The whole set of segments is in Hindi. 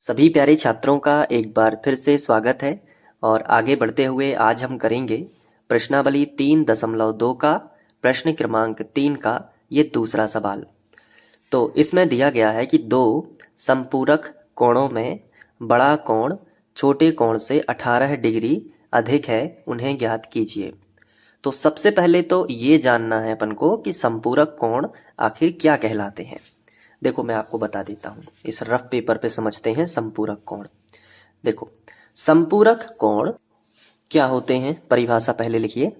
सभी प्यारे छात्रों का एक बार फिर से स्वागत है और आगे बढ़ते हुए आज हम करेंगे प्रश्नावली 3.2 का प्रश्न क्रमांक 3 का ये दूसरा सवाल। तो इसमें दिया गया है कि दो संपूरक कोणों में बड़ा कोण छोटे कोण से 18 डिग्री अधिक है, उन्हें ज्ञात कीजिए। तो सबसे पहले तो ये जानना है अपन को कि संपूरक कोण आखिर क्या कहलाते हैं। देखो मैं आपको बता देता हूँ, इस रफ पेपर पे समझते हैं संपूरक कोण। देखो संपूरक कोण क्या होते हैं, परिभाषा पहले लिखिए।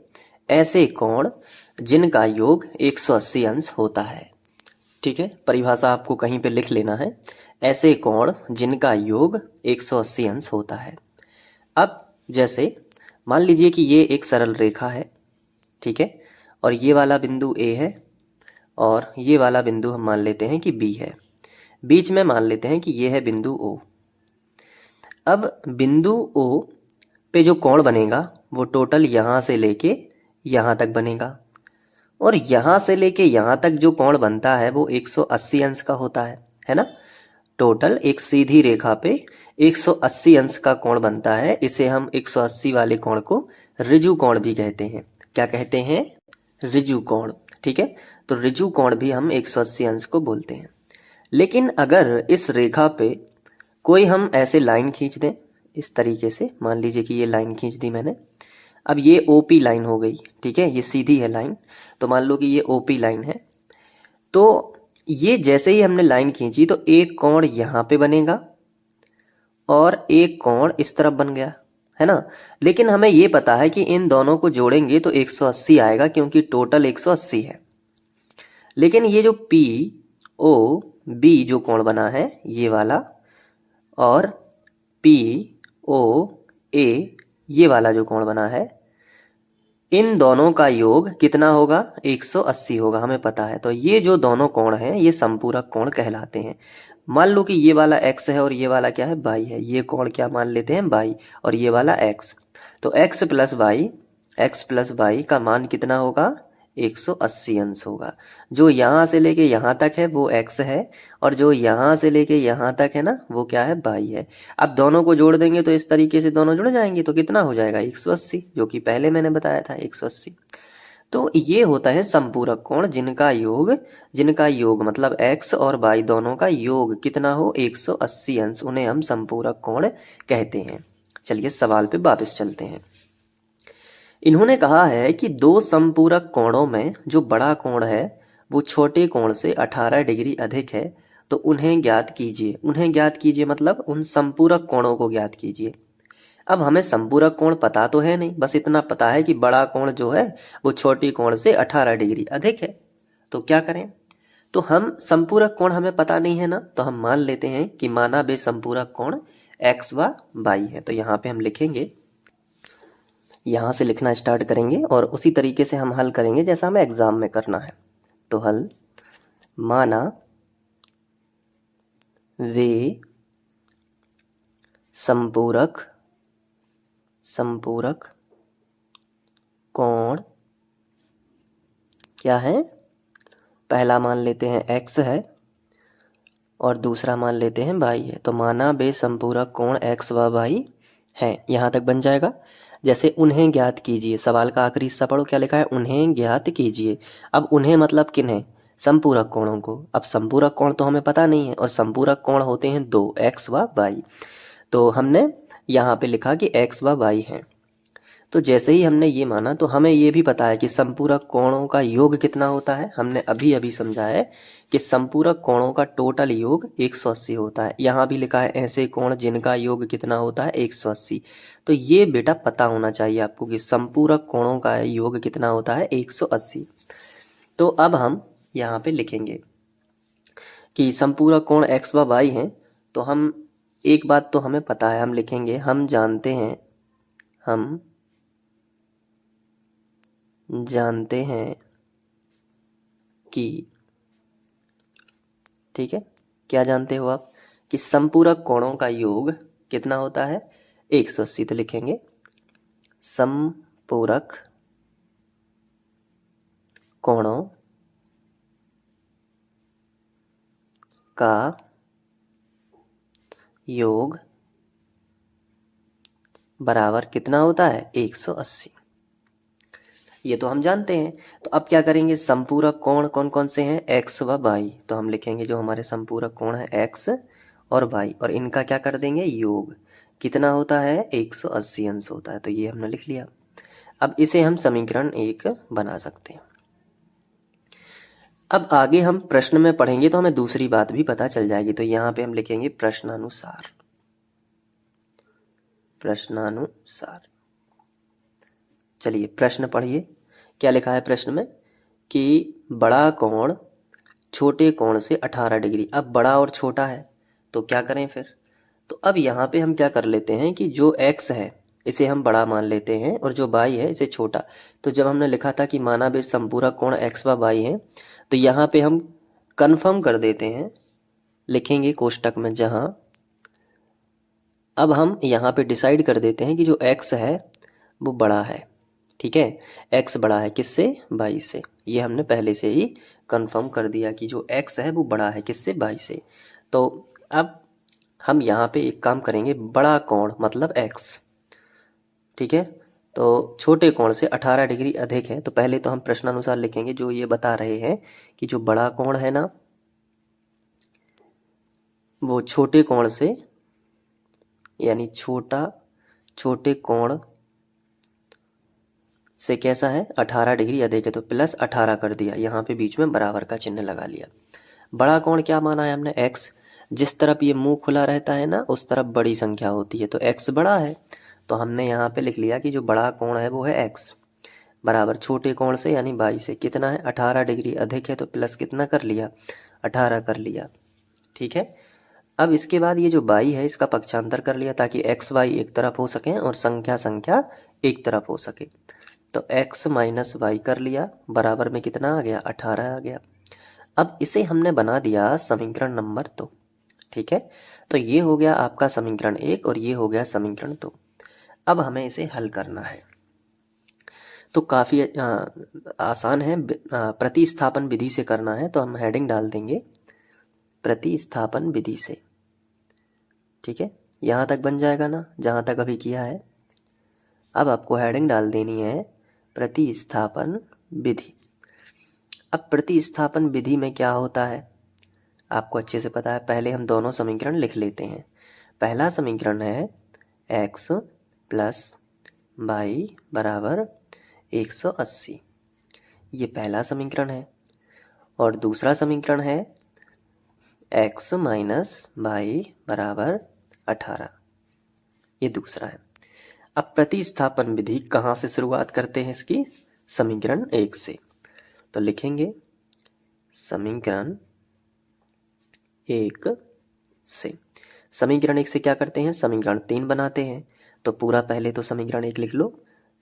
ऐसे कोण जिनका योग 180 अंश होता है। ठीक है, परिभाषा आपको कहीं पे लिख लेना है। ऐसे कोण जिनका योग 180 अंश होता है। अब जैसे मान लीजिए कि ये एक सरल रेखा है, ठीक है, और ये वाला बिंदु ए है और ये वाला बिंदु हम मान लेते हैं कि बी है। बीच में मान लेते हैं कि ये है बिंदु ओ। अब बिंदु ओ पे जो कोण बनेगा वो टोटल यहाँ से लेके यहाँ तक बनेगा, और यहाँ से लेके यहाँ तक जो कोण बनता है वो 180 अंश का होता है ना। टोटल एक सीधी रेखा पे 180 अंश का कोण बनता है। इसे हम 180 वाले कोण को ऋजु कोण भी कहते हैं। क्या कहते हैं? ऋजु कोण। ठीक है, तो ऋजु कोण भी हम 180 अंश को बोलते हैं। लेकिन अगर इस रेखा पे कोई हम ऐसे लाइन खींच दें, इस तरीके से मान लीजिए कि ये लाइन खींच दी मैंने। अब ये ओपी लाइन हो गई, ठीक है, ये सीधी है लाइन, तो मान लो कि ये ओपी लाइन है। तो ये जैसे ही हमने लाइन खींची तो एक कोण यहाँ पे बनेगा और एक कोण इस तरफ बन गया, है ना। लेकिन हमें ये पता है कि इन दोनों को जोड़ेंगे तो 180 आएगा, क्योंकि टोटल 180 है। लेकिन ये जो पी ओ बी जो कोण बना है ये वाला, और पी ओ ए ये वाला जो कोण बना है, इन दोनों का योग कितना होगा? 180 होगा, हमें पता है। तो ये जो दोनों कोण हैं ये संपूरक कोण कहलाते हैं। मान लो कि ये वाला x है और ये वाला क्या है? y है। ये कोण क्या मान लेते हैं? y, और ये वाला x। तो x प्लस y का मान कितना होगा? 180 अंश होगा। जो यहाँ से लेके यहाँ तक है वो x है, और जो यहाँ से लेके यहाँ तक है ना वो क्या है? y है। अब दोनों को जोड़ देंगे तो इस तरीके से दोनों जुड़ जाएंगे, तो कितना हो जाएगा? 180, जो कि पहले मैंने बताया था 180। तो ये होता है संपूरक कोण जिनका योग मतलब x और y दोनों का योग कितना हो? 180 अंश, उन्हें हम संपूरक कोण कहते हैं। चलिए सवाल पे वापस चलते हैं। इन्होंने कहा है कि दो संपूरक कोणों में जो बड़ा कोण है वो छोटे कोण से 18 डिग्री अधिक है, तो उन्हें ज्ञात कीजिए। उन्हें ज्ञात कीजिए मतलब उन संपूरक कोणों को ज्ञात कीजिए। अब हमें संपूरक कोण पता तो है नहीं, बस इतना पता है कि बड़ा कोण जो है वो छोटी कोण से 18 डिग्री अधिक है। तो क्या करें? तो हम संपूरक कोण हमें पता नहीं है ना, तो हम मान लेते हैं कि माना बे संपूरक कोण x व y है। तो यहाँ पे हम लिखेंगे, यहाँ से लिखना स्टार्ट करेंगे और उसी तरीके से हम हल करेंगे जैसा हमें एग्जाम में करना है। तो हल, माना वे संपूरक कोण क्या है? पहला मान लेते हैं x है और दूसरा मान लेते हैं y है। तो माना बे संपूरक कोण x व y है। यहाँ तक बन जाएगा। जैसे उन्हें ज्ञात कीजिए, सवाल का आखिरी हिस्सा पढ़ो, क्या लिखा है? उन्हें ज्ञात कीजिए। अब उन्हें मतलब किन्हें? संपूरक कोणों को। अब संपूरक कोण तो हमें पता नहीं है, और संपूरक कोण होते हैं दो, x व y। तो हमने यहाँ पे लिखा कि x व y है। तो जैसे ही हमने ये माना तो हमें ये भी पता है कि संपूरक कोणों का योग कितना होता है। हमने अभी अभी समझा है कि संपूरक कोणों का टोटल योग 180 होता है। यहाँ भी लिखा है ऐसे कोण जिनका योग कितना होता है? 180। तो ये बेटा पता होना चाहिए आपको कि संपूरक कोणों का योग कितना होता है? 180। तो अब हम यहाँ पे लिखेंगे कि संपूरक कोण x व y हैं। तो हम एक बात तो हमें पता है, हम लिखेंगे हम जानते हैं कि, ठीक है, क्या जानते हो आप? कि संपूरक कोणों का योग कितना होता है? 180। तो लिखेंगे संपूरक कोणों का योग बराबर कितना होता है 180। ये तो हम जानते हैं। तो अब क्या करेंगे, समपूरक कोण कौन कौन से हैं, x व y। तो हम लिखेंगे जो हमारे समपूरक कोण है x और y, और इनका क्या कर देंगे योग, कितना होता है 180 अंश होता है। तो ये हमने लिख लिया। अब इसे हम समीकरण 1 बना सकते हैं। अब आगे हम प्रश्न में पढ़ेंगे तो हमें दूसरी बात भी पता चल जाएगी। तो यहाँ पे हम लिखेंगे प्रश्नानुसार। प्रश्नानुसार। चलिए प्रश्न पढ़िए, क्या लिखा है प्रश्न में कि बड़ा कोण छोटे कोण से 18 डिग्री। अब बड़ा और छोटा है तो क्या करें फिर, तो अब यहाँ पे हम क्या कर लेते हैं कि जो x है इसे हम बड़ा मान लेते हैं और जो y है इसे छोटा। तो जब हमने लिखा था कि माना भी संपूरक कोण x व y है, तो यहाँ पे हम कंफर्म कर देते हैं, लिखेंगे कोष्टक में जहाँ, अब हम यहाँ पे डिसाइड कर देते हैं कि जो x है वो बड़ा है। ठीक है, x बड़ा है किससे, y से। ये हमने पहले से ही कंफर्म कर दिया कि जो x है वो बड़ा है किससे, y से। तो अब हम यहाँ पे एक काम करेंगे, बड़ा कोण मतलब x, ठीक है, तो छोटे कोण से 18 डिग्री अधिक है। तो पहले तो हम प्रश्नानुसार लिखेंगे, जो ये बता रहे हैं कि जो बड़ा कोण है ना वो छोटे कोण से, यानी छोटे कोण से कैसा है 18 डिग्री अधिक है। तो प्लस 18 कर दिया, यहाँ पे बीच में बराबर का चिन्ह लगा लिया। बड़ा कोण क्या माना है हमने x, जिस तरफ ये मुंह खुला रहता है ना उस तरफ बड़ी संख्या होती है, तो x बड़ा है। तो हमने यहाँ पे लिख लिया कि जो बड़ा कोण है वो है x बराबर छोटे कोण से यानी y से कितना है 18 डिग्री अधिक है। तो प्लस कितना कर लिया 18 कर लिया। ठीक है, अब इसके बाद ये जो y है इसका पक्षांतर कर लिया ताकि x y एक तरफ हो सके और संख्या एक तरफ हो सके। तो x माइनस वाई कर लिया, बराबर में कितना आ गया 18 आ गया। अब इसे हमने बना दिया समीकरण नंबर 2। ठीक है, तो ये हो गया आपका समीकरण 1 और ये हो गया समीकरण 2। अब हमें इसे हल करना है तो काफ़ी आसान है, प्रतिस्थापन विधि से करना है। तो हम हेडिंग डाल देंगे प्रतिस्थापन विधि से। ठीक है, यहाँ तक बन जाएगा ना जहाँ तक अभी किया है। अब आपको हेडिंग डाल देनी है प्रतिस्थापन विधि। अब प्रतिस्थापन विधि में क्या होता है आपको अच्छे से पता है। पहले हम दोनों समीकरण लिख लेते हैं। पहला समीकरण है x प्लस वाई बराबर 180, ये पहला समीकरण है। और दूसरा समीकरण है x माइनस वाई बराबर 18, ये दूसरा है। अब प्रतिस्थापन विधि कहाँ से शुरुआत करते हैं इसकी, समीकरण 1 से। तो लिखेंगे समीकरण 1 से। समीकरण 1 से क्या करते हैं, समीकरण 3 बनाते हैं। तो पूरा पहले तो समीकरण 1 लिख लो,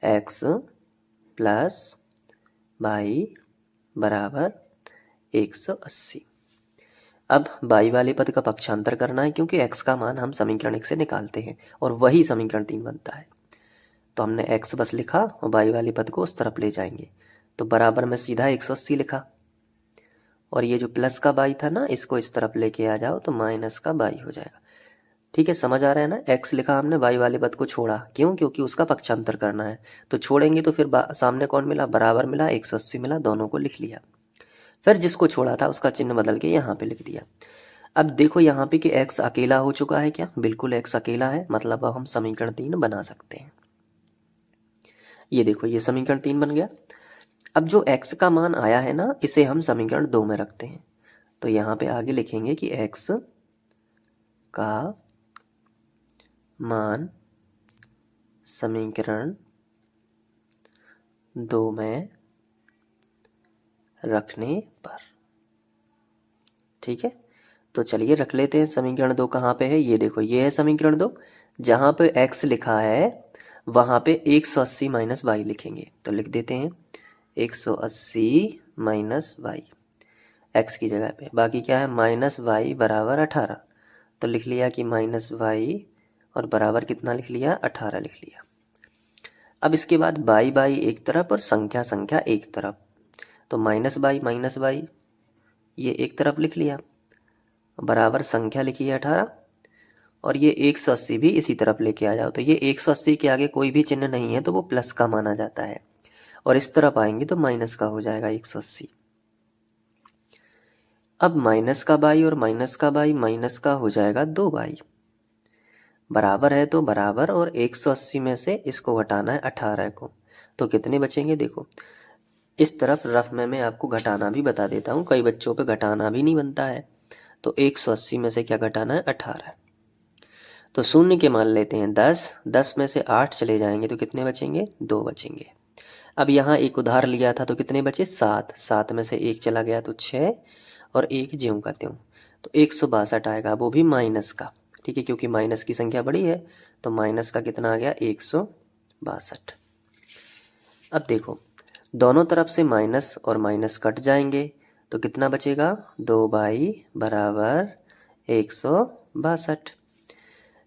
x प्लस वाई बराबर 180। अब y वाले पद का पक्षांतर करना है क्योंकि x का मान हम समीकरण 1 से निकालते हैं और वही समीकरण 3 बनता है। तो हमने x बस लिखा और y वाले पद को उस तरफ ले जाएंगे। तो बराबर में सीधा 180 लिखा, और ये जो प्लस का y था ना इसको इस तरफ लेके आ जाओ तो माइनस का y हो जाएगा। ठीक है, समझ आ रहा है ना। x लिखा हमने, y वाले पद को छोड़ा, क्यों, क्योंकि उसका पक्षांतर करना है। तो छोड़ेंगे तो फिर सामने कौन मिला, बराबर मिला, 180 मिला, दोनों को लिख लिया। फिर जिसको छोड़ा था उसका चिन्ह बदल के यहाँ पे लिख दिया। अब देखो यहाँ पे कि x अकेला हो चुका है क्या, बिल्कुल x अकेला है, मतलब अब हम समीकरण 3 बना सकते हैं। ये देखो ये समीकरण 3 बन गया। अब जो x का मान आया है ना इसे हम समीकरण 2 में रखते हैं। तो यहाँ पे आगे लिखेंगे कि x का मान समीकरण 2 में रखने पर। ठीक है, तो चलिए रख लेते हैं। समीकरण 2 कहाँ पे है, ये देखो ये है समीकरण 2। जहाँ पे x लिखा है वहाँ पे 180 माइनस वाई लिखेंगे। तो लिख देते हैं 180 माइनस वाई एक्स की जगह पे, बाकी क्या है माइनस वाई बराबर 18। तो लिख लिया कि माइनस वाई और बराबर कितना लिख लिया 18 लिख लिया। अब इसके बाद बाई एक तरफ और संख्या एक तरफ। तो माइनस वाई ये एक तरफ लिख लिया, बराबर संख्या लिखी है 18 और ये 180 भी इसी तरफ लेके आ जाओ, तो ये 180 के आगे कोई भी चिन्ह नहीं है तो वो प्लस का माना जाता है, और इस तरफ आएंगे तो माइनस का हो जाएगा 180। अब माइनस का बाई और माइनस का बाई माइनस का हो जाएगा 2 बाई, बराबर है तो बराबर, और 180 में से इसको घटाना है 18 को, तो कितने बचेंगे देखो। इस तरफ रफ में मैं आपको घटाना भी बता देता हूँ, कई बच्चों पे घटाना भी नहीं बनता है। तो 180 में से क्या घटाना है 18, तो शून्य के मान लेते हैं 10, 10 में से 8 चले जाएंगे तो कितने बचेंगे 2 बचेंगे। अब यहाँ एक उधार लिया था तो कितने बचे 7, 7 में से 1 चला गया तो 6, और 1 ज्यों का त्यों, तो 162 आएगा, वो भी माइनस का, ठीक है, क्योंकि माइनस की संख्या बड़ी है तो माइनस का कितना आ गया 162। अब देखो दोनों तरफ से माइनस और माइनस कट जाएंगे तो कितना बचेगा 2 बाई बराबर 162।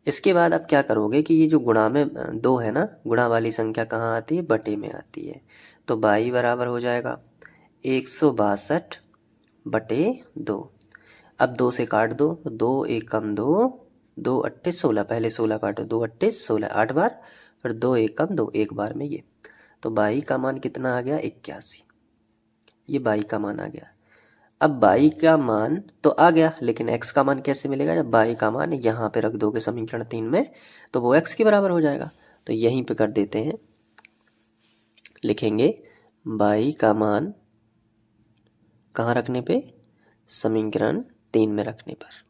इसके बाद अब क्या करोगे कि ये जो गुणा में 2 है ना, गुणा वाली संख्या कहाँ आती है बटे में आती है, तो बाई बराबर हो जाएगा 162 बटे 2। अब 2 से काट दो तो 2 1 कम 2, 2 अट्ठे 16, पहले 16 काटो, 2 अट्ठे 16, 8 बार, फिर 2 1 कम 2, एक बार में ये, तो बाई का मान कितना आ गया 81, ये बाई का मान आ गया। अब बाई का मान तो आ गया, लेकिन x का मान कैसे मिलेगा, जब बाई का मान यहाँ पे रख दोगे समीकरण 3 में तो वो x के बराबर हो जाएगा, तो यहीं पे कर देते हैं, लिखेंगे बाई का मान कहाँ रखने पे, समीकरण 3 में रखने पर।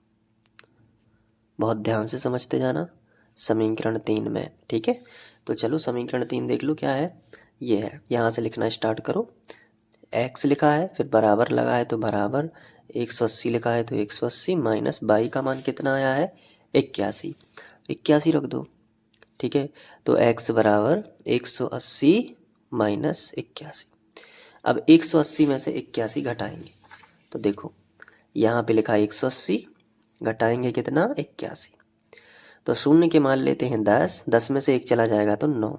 बहुत ध्यान से समझते जाना, समीकरण 3 में, ठीक है। तो चलो समीकरण 3 देख लो क्या है, ये है, यहाँ से लिखना स्टार्ट करो। x लिखा है, फिर बराबर लगा है तो बराबर, 180 लिखा है तो 180, माइनस बाई का मान कितना आया है 81, 81 रख दो, ठीक है। तो x बराबर 180 माइनस 81। अब 180 में से 81 घटाएंगे तो देखो यहाँ पे लिखा है 180, घटाएंगे कितना 81, तो शून्य के मान लेते हैं 10, 10 में से 1 चला जाएगा तो 9।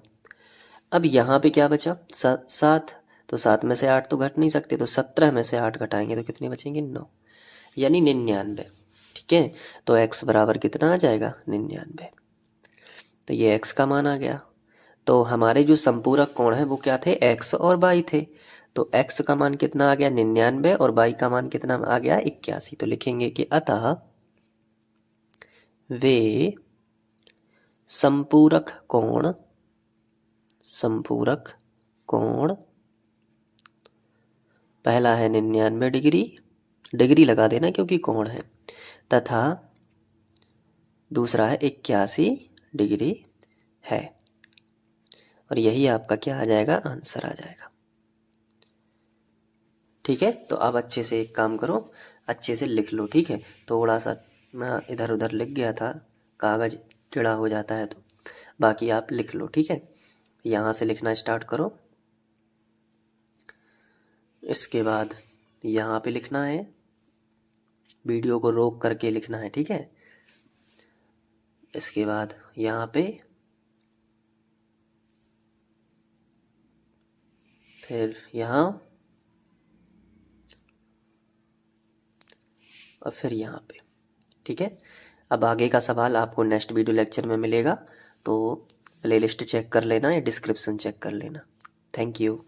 अब यहाँ पे क्या बचा 7, तो 7 में से 8 तो घट नहीं सकते, तो 17 में से 8 घटाएंगे तो कितने बचेंगे 9, यानी 99, ठीक है। तो x बराबर कितना आ जाएगा 99, तो ये x का मान आ गया। तो हमारे जो संपूरक कोण है वो क्या थे x और y थे, तो x का मान कितना आ गया 99 और y का मान कितना आ गया 81, तो लिखेंगे कि अतः वे संपूरक कोण पहला है 99 डिग्री, डिग्री लगा देना क्योंकि कोण है, तथा दूसरा है 81 डिग्री है, और यही आपका क्या आ जाएगा आंसर आ जाएगा, ठीक है। तो अब अच्छे से एक काम करो, अच्छे से लिख लो, ठीक है। थोड़ा सा ना इधर उधर लिख गया था, कागज टेढ़ा हो जाता है, तो बाकी आप लिख लो, ठीक है। यहाँ से लिखना स्टार्ट करो, इसके बाद यहाँ पे लिखना है, वीडियो को रोक करके लिखना है, ठीक है। इसके बाद यहाँ पे, फिर यहाँ, और फिर यहाँ पे, ठीक है। अब आगे का सवाल आपको नेक्स्ट वीडियो लेक्चर में मिलेगा, तो प्लेलिस्ट चेक कर लेना या डिस्क्रिप्शन चेक कर लेना। Thank you.